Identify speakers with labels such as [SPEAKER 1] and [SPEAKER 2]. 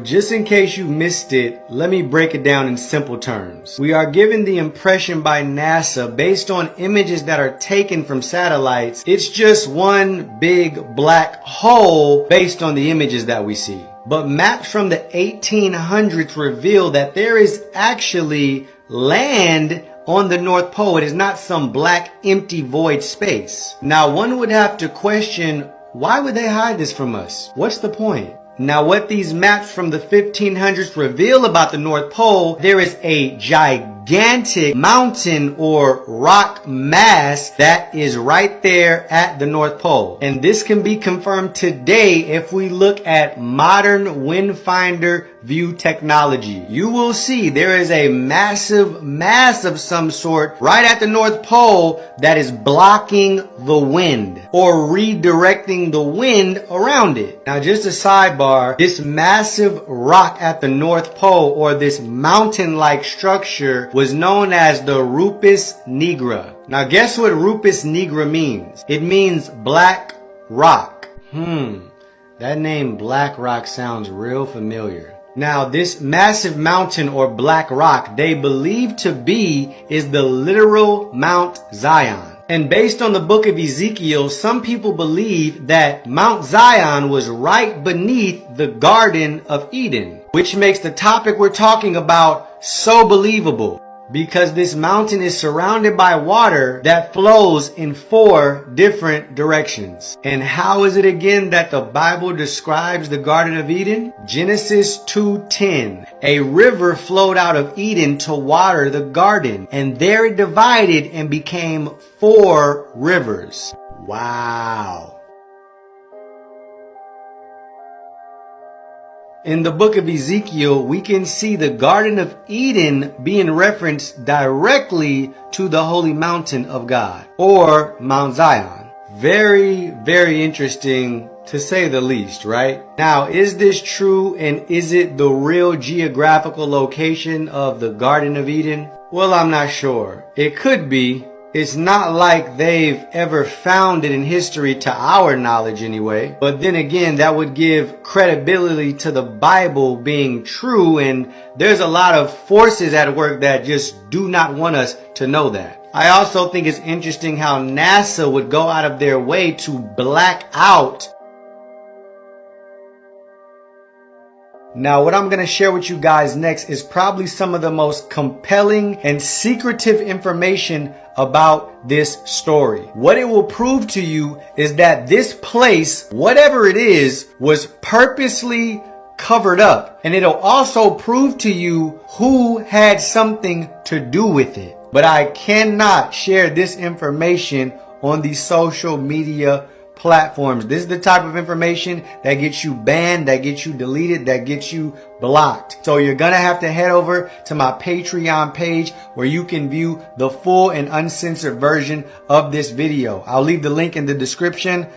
[SPEAKER 1] Just in case you missed it, let me break it down in simple terms. We are given the impression by NASA based on images that are taken from satellites. It's just one big black hole based on the images that we see. But maps from the 1800s reveal that there is actually land on the North Pole. It is not some black empty void space. Now one would have to question, why would they hide this from us? What's the point? Now what these maps from the 1500s reveal about the North Pole, there is a gigantic mountain or rock mass that is right there at the North Pole. And this can be confirmed today if we look at modern Windfinder view technology. You will see there is a massive mass of some sort right at the North Pole that is blocking the wind or redirecting the wind around it. Now just a sidebar, this massive rock at the North Pole or this mountain-like structure was known as the Rupes Nigra. Now guess what Rupes Nigra means? It means black rock. That name Black Rock sounds real familiar. Now this massive mountain or black rock they believe to be is the literal Mount Zion. And based on the book of Ezekiel, some people believe that Mount Zion was right beneath the Garden of Eden, which makes the topic we're talking about so believable. Because this mountain is surrounded by water that flows in 4 different directions. And how is it again that the Bible describes the Garden of Eden? Genesis 2:10. A river flowed out of Eden to water the garden, and there it divided and became 4 rivers. Wow. In the book of Ezekiel, we can see the Garden of Eden being referenced directly to the holy mountain of God, or Mount Zion. Very, very interesting to say the least, right? Now, is this true and is it the real geographical location of the Garden of Eden? Well, I'm not sure. It could be. It's not like they've ever found it in history to our knowledge anyway. But then again, that would give credibility to the Bible being true, and there's a lot of forces at work that just do not want us to know that. I also think it's interesting how NASA would go out of their way to black out. Now, what I'm going to share with you guys next is probably some of the most compelling and secretive information about this story. What it will prove to you is that this place, whatever it is, was purposely covered up. And it'll also prove to you who had something to do with it. But I cannot share this information on the social media platforms. This is the type of information that gets you banned, that gets you deleted, that gets you blocked. So you're gonna have to head over to my Patreon page where you can view the full and uncensored version of this video. I'll leave the link in the description.